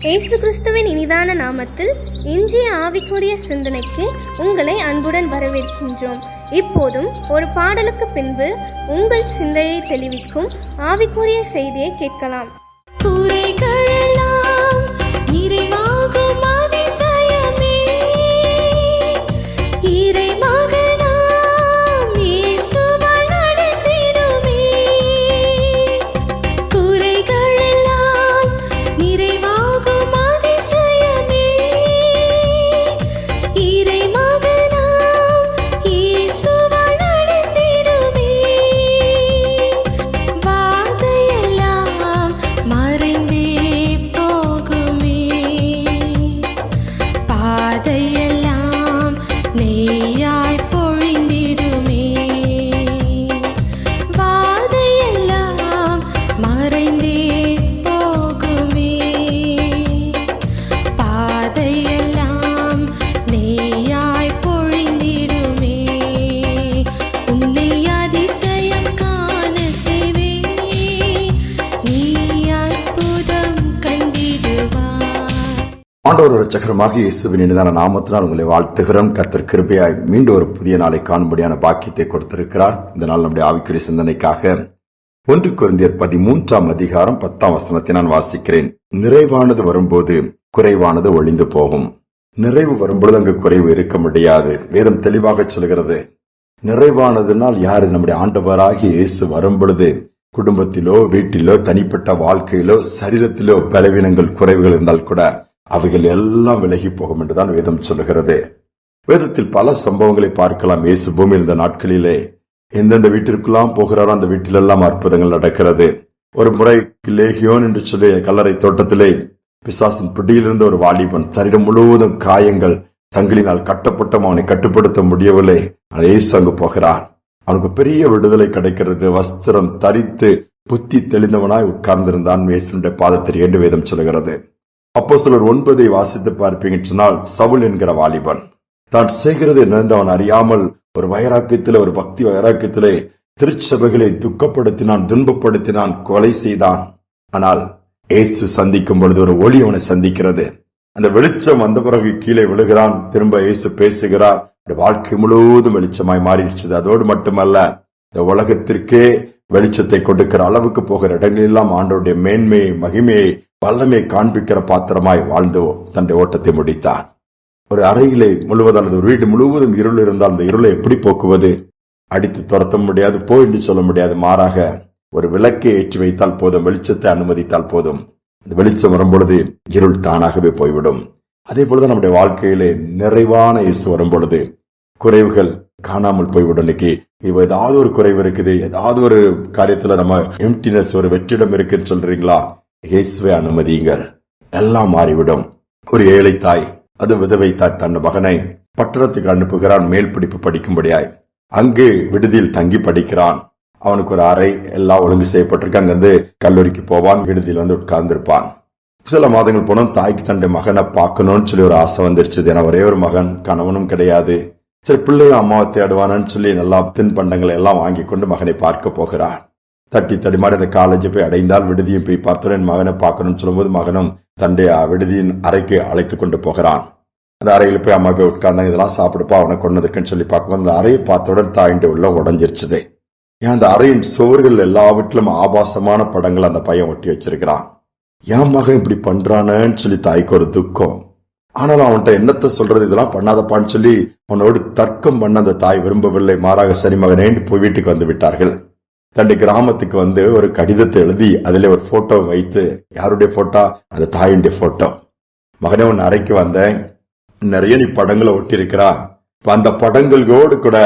இயேசு கிறிஸ்துவின் இனிதான நாமத்தில் இன்றைய ஆவிக்குரிய சிந்தனைக்கு உங்களை அன்புடன் வரவேற்கின்றோம். இப்போதும் ஒரு பாடலுக்கு பின்பு உங்கள் சிந்தையை தெளிவிக்கும் ஆவிக்குரிய செய்தியை கேட்கலாம். ஆண்டவர் இரட்சகருமாக இயேசுவின் இனிதான நாமத்தினால் உங்களை வாழ்த்துகிறோம். கர்த்தர் கிருபையாய் மீண்டும் ஒரு புதிய நாளை காணும்படியான பாக்கியத்தை கொடுத்திருக்கிறார். இந்த நாள் நம்முடைய ஆவிக்குரிய சிந்தனைக்காக 1 கொரிந்தியர் 13 அதிகாரம் 10 நான் வாசிக்கிறேன். நிறைவானது வரும்போது குறைவானது ஒழிந்து போகும். நிறைவு வரும்பொழுது அங்கு குறைவு இருக்க முடியாது. வேதம் தெளிவாக சொல்கிறது. நிறைவானதுனால் யாரு? நம்முடைய ஆண்டவராகிய இயேசு வரும்பொழுது குடும்பத்திலோ வீட்டிலோ தனிப்பட்ட வாழ்க்கையிலோ சரீரத்திலோ பலவீனங்கள் குறைவுகள் இருந்தால் கூட அவைகள் எல்லாம் விலகி போகும் என்றுதான் வேதம் சொல்லுகிறது. வேதத்தில் பல சம்பவங்களை பார்க்கலாம். இயேசு பூமியில் இந்த நாட்களிலே எந்தெந்த வீட்டிற்கெல்லாம் போகிறாரோ அந்த வீட்டிலெல்லாம் அற்புதங்கள் நடக்கிறது. ஒரு முறை லேகியோன் என்று சொல்லி கல்லறை தோட்டத்திலே பிசாசின் பிடியிலிருந்த ஒரு வாலிபன், சரீரம் முழுவதும் காயங்கள், சங்கிலினால் கட்டப்பட்டும் அவனை கட்டுப்படுத்த முடியவில்லை. இயேசு அங்கு போகிறார். அவனுக்கு பெரிய விடுதலை கிடைக்கிறது. வஸ்திரம் தரித்து புத்தி தெளிந்தவனாய் உட்கார்ந்திருந்தான். இயேசுடைய பாதத்தில் என்று வேதம் சொல்கிறது. அப்போஸ்தலர் 9 வாசித்து பார்ப்பீங்க சொன்னால், சவுல் என்கிற வாலிபன் தான் செய்கிறது என்னென்று அவன் அறியாமல் ஒரு வைராக்கியத்திலே, ஒரு பக்தி வைராக்கியத்திலே திருச்சபைகளை துக்கப்படுத்தினான், துன்பப்படுத்தினான், கொலை செய்தான். ஆனால் இயேசு சந்திக்கும் பொழுது ஒரு ஒளி அவனை சந்திக்கிறது. அந்த வெளிச்சம் வந்த பிறகு கீழே விழுகிறான். திரும்ப இயேசு பேசுகிறார். வாழ்க்கை முழுவதும் வெளிச்சமாய் மாறிடுச்சு. அதோடு மட்டுமல்ல, இந்த உலகத்திற்கே வெளிச்சத்தை கொடுக்கிற அளவுக்கு போகிற இடங்களெல்லாம் ஆண்டவருடைய மேன்மையை, மகிமையை, வல்லமை காண்பிக்கிற பாத்திரமாய் வாழ்ந்து தன்னுடைய ஓட்டத்தை முடித்தார். ஒரு அறையிலே முழுவதும் அல்லது ஒரு வீடு முழுவதும் இருள் இருந்தால் அந்த இருளை எப்படி போக்குவது? அடித்து துரத்த முடியாது, போய் என்று சொல்ல முடியாது. மாறாக ஒரு விளக்கை ஏற்றி வைத்தால் போதும், வெளிச்சத்தை அனுமதித்தால் போதும். இந்த வெளிச்சம் வரும்பொழுது இருள் தானாகவே போய்விடும். அதே பொழுது நம்முடைய வாழ்க்கையிலே நிறைவான இயேசு வரும்பொழுது குறைவுகள் காணாமல் போய்விடும். இன்னைக்கு ஏதாவது ஒரு குறைவு இருக்குது, ஏதாவது ஒரு காரியத்துல நம்ம எம்டினஸ், ஒரு வெற்றிடம் இருக்குன்னு சொல்றீங்களா? இயேசுவை அனுமதியுங்கள், எல்லாம் மாறிவிடும். ஒரு ஏழை தாய், அது விதவை தாய், தன் மகனை பட்டணத்துக்கு அனுப்புகிறான் மேல் படிப்பு படிக்கும்படியாய். அங்கு விடுதியில் தங்கி படிக்கிறான். அவனுக்கு ஒரு அறை எல்லாம் ஒழுங்கு செய்யப்பட்டிருக்கு. அங்கிருந்து கல்லூரிக்கு போவான், விடுதியில் வந்து உட்கார்ந்திருப்பான். சில மாதங்கள் போனோம், தாய்க்கு தன்னுடைய மகனை பார்க்கணும்னு சொல்லி ஒரு ஆசை வந்துருச்சு. ஏன்னா ஒரே ஒரு மகன், கணவனும் கிடையாது. சரி, பிள்ளையும் அம்மாவை தேடுவானு சொல்லி நல்லா தின்பண்டங்களை எல்லாம் வாங்கி கொண்டு மகனை பார்க்க போகிறான். தட்டி தடிமாடி அந்த காலேஜ் போய் அடைந்தால் விடுதியும் போய் பார்த்தோம். என் மகனை பார்க்கணும்னு சொல்லும்போது மகனும் தன்னுடைய விடுதியின் அறைக்கு அழைத்து கொண்டு போகிறான். அந்த அறையில் போய் அம்மா போய் உட்கார்ந்தாங்க. இதெல்லாம் சாப்பிடுப்பா, அவனை கொண்டதுக்குன்னு சொல்லி பார்க்கும்போது அந்த அறையை பார்த்தவுடன் தாயிന്റെ உள்ள உடஞ்சிருச்சுது. ஏன் அந்த அறையின் சுவர்கள் எல்லாவற்றிலும் ஆபாசமான படங்கள் அந்த பையன் ஒட்டி வச்சிருக்கிறான். என் மகன் இப்படி பண்றானேன்னு சொல்லி தாய்க்கு ஒரு துக்கம். ஆனாலும் அவன்கிட்ட என்னத்தை சொல்றது, இதெல்லாம் பண்ணாதப்பான்னு சொல்லி அவனோடு தர்க்கம் பண்ண அந்த தாய் விரும்பவில்லை. மாறாக சரி மகனேன்னு போய் வீட்டுக்கு வந்து விட்டார்கள். தன்னுடைய கிராமத்துக்கு வந்து ஒரு கடிதத்தை எழுதி அதிலே ஒரு போட்டோ வைத்து, யாருடைய போட்டோ? அந்த தாயுடைய போட்டோ. மகனே, உன் அறைக்கு வந்தேன், நிறைய நீ படங்களை ஒட்டி இருக்கிறா, அந்த படங்களோடு கூட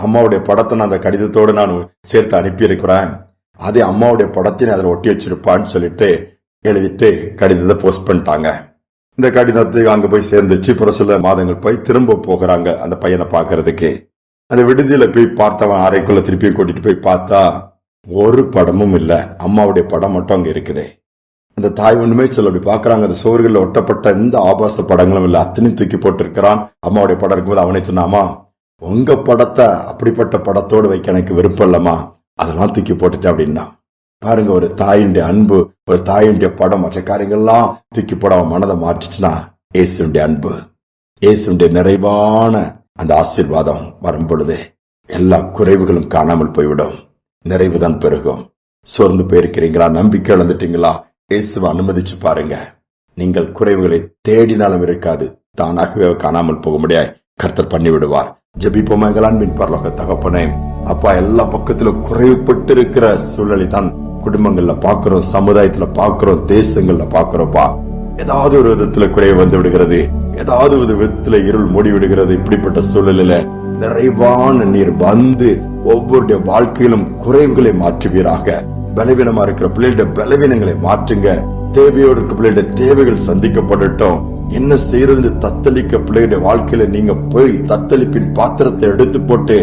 அம்மாவுடைய படத்தை நான் அந்த கடிதத்தோடு நான் சேர்த்து அனுப்பி இருக்கிறேன். அதே அம்மாவுடைய படத்தை அதில் ஒட்டி வச்சிருப்பான்னு சொல்லிட்டு எழுதிட்டு கடிதத்தை போஸ்ட் பண்ணிட்டாங்க. இந்த கடிதத்துக்கு அங்க போய் சேர்ந்துச்சு. அப்புறம் சில மாதங்கள் போய் திரும்ப போகிறாங்க அந்த பையனை பாக்குறதுக்கு. அந்த விடுதியில போய் பார்த்தவன் அறைக்குள்ள திருப்பியும் கூட்டிட்டு போய் பார்த்தா ஒரு படமும் இல்ல, அம்மாவுடைய படம் மட்டும் அங்க இருக்குது. அந்த தாய் ஒண்ணுமே சொல்ல அப்படி பாக்குறாங்க. அந்த சோறுகள்ல ஒட்டப்பட்ட எந்த ஆபாச படங்களும் இல்ல, அத்தனையும் தூக்கி போட்டு இருக்கிறான். அம்மாவுடைய படம் இருக்கும்போது அவனே சொன்னாமா, உங்க படத்தை அப்படிப்பட்ட படத்தோடு வைக்க எனக்கு விருப்பம் இல்லம்மா, அதெல்லாம் தூக்கி போட்டுட்டேன் அப்படின்னா. பாருங்க, ஒரு தாயினுடைய அன்பு, ஒரு தாயினுடைய படம் மற்ற காரியங்கள்லாம் தூக்கி போடாம மனதை மாற்றிச்சுன்னா இயேசுடைய அன்பு, இயேசுடைய நிறைவான அந்த ஆசீர்வாதம் வரும் பொழுது எல்லா குறைவுகளும் காணாமல் போய்விடும். நிறைவுதான் பெருகும். சோர்ந்து போயிருக்கிறீங்களா? நம்பிக்கை இழந்துட்டீங்களா? இயேசுவை அனுமதிச்சு பாருங்க. நீங்கள் குறைவுகளை தேடினாலும் இருக்காது, தானாகவே காணாமல் போக முடியாது. கர்த்தர் பண்ணி விடுவார். ஜெபிப்போமா? எங்கள் அன்பின் பரலோக தகப்பனே, அப்பா, எல்லா பக்கத்திலும் குறைவுபட்டு இருக்கிற சூழலை தான் குடும்பங்கள்ல பாக்குறோம், சமுதாயத்துல பாக்குறோம், தேசங்கள்ல பாக்குறோம்ப்பா. ஏதாவது ஒரு விதத்துல குறைவு வந்து விடுகிறது, ஏதாவது ஒரு விதத்துல இருள் மூடி விடுகிறது. இப்படிப்பட்ட சூழலில நிறைவான நீர் வந்து ஒவ்வொருடைய வாழ்க்கையிலும் குறைவுகளை மாற்றுவீராக. பலவீனமா இருக்கிற பிள்ளைகளுடைய பலவீனங்களை மாற்றுங்க. தேவையோடு இருக்க பிள்ளைகளுடைய தேவைகள் சந்திக்கப்படட்டும். என்ன செய்யறது தத்தளிக்க பிள்ளைகளுடைய வாழ்க்கையில நீங்க போய் தத்தளிப்பின் பாத்திரத்தை எடுத்து போட்டு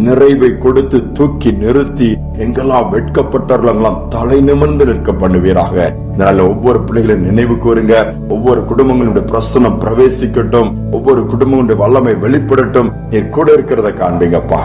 நிறைவை கொடுத்து தூக்கி நிறுத்தி எங்கெல்லாம் வெட்கப்பட்டவர்களெல்லாம் தலை நிமிர்ந்து நிற்க பண்ணுவீராக. இதனால ஒவ்வொரு பிள்ளைகளின் நினைவு கூறுங்க. ஒவ்வொரு குடும்பங்களுடைய பிரசனம் பிரவேசிக்கட்டும். ஒவ்வொரு குடும்பங்களுடைய வல்லமை வெளிப்படட்டும். நீர் கூட இருக்கிறத காண்பீங்கப்பா.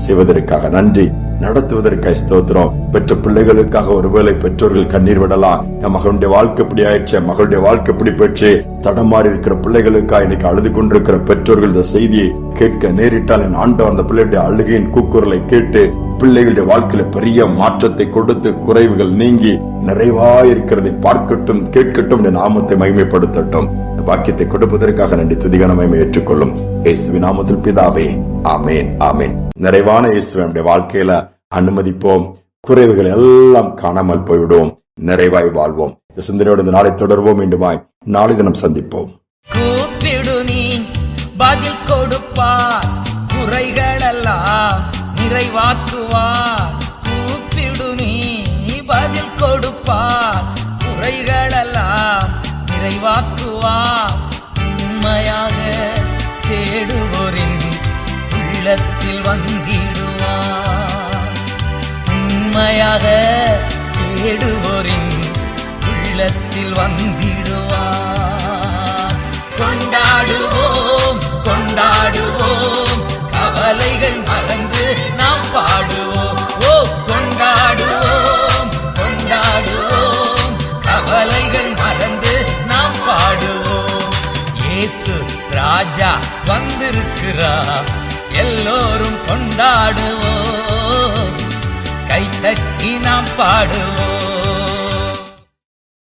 செய்வதற்காக நன்றி, நடத்துவதற்காக ஸ்தோத்திரம். பெற்ற பிள்ளைகளுக்காக ஒருவேளை பெற்றோர்கள் கண்ணீர் விடலாம். என் மகளுடைய வாழ்க்கை இப்படி ஆயிடுச்சு, மகளுடைய வாழ்க்கை இப்படி பெற்று தடமாறி இருக்கிற பிள்ளைகளுக்காக இன்னைக்கு அழுது கொண்டிருக்கிற பெற்றோர்கள் இந்த செய்தியை கேட்க நேரிட்டால் என் ஆண்டவர் அந்த பிள்ளைகளுடைய அழுகையின் கூக்குரலை கேட்டு பிள்ளைகளுடைய வாழ்க்கையில பெரிய மாற்றத்தை கொடுத்து குறைவுகள் நீங்கி நிறைவாயிருக்கிறதை பார்க்கட்டும், கேட்கட்டும், நாமத்தை மகிமைப்படுத்தட்டும். இந்த பாக்கியத்தை கொடுப்பதற்காக நன்றி. துதிகான மகிமை ஏற்றுக்கொள்ளும் இயேசுவின் நாமத்தில் பிதாவே, ஆமேன், ஆமேன். நிறைவான இயேசுவை நம்முடைய வாழ்க்கையில அனுமதிப்போம். குறைவுகள் எல்லாம் காணாமல் போய்விடுவோம். நிறைவாய் வாழ்வோம். இந்த சிந்தனையோடு இந்த நாளை தொடர்வோம். மீண்டுமாய் நாளை தினம் சந்திப்போம். கூப்பிடு, நீ பதில் கொடுப்பார், குறைகளெல்லாம் நிறைவாக்குவார். கூப்பிடு, நீ பதில் கொடுப்பார், குறைகளெல்லாம் நிறைவாக்குவார். உண்மையாக தேடுவோரின் உள்ளத்தில் வந்திடுவார். உண்மையாக தேடுவோரின் உள்ளத்தில் வந்திடுவார். கொண்டாடுவோம், கொண்டாடுவோம், கவலைகள் மறந்து நாம் பாடுவோம். ஓ, கொண்டாடுவோம், கொண்டாடுவோம், கவலைகள் மறந்து நாம் பாடுவோம். இயேசு ராஜா வந்திருக்கிறார், எல்லோரும் கொண்டாடுவோம், கைத்தட்டி நாம் பாடுவோம்.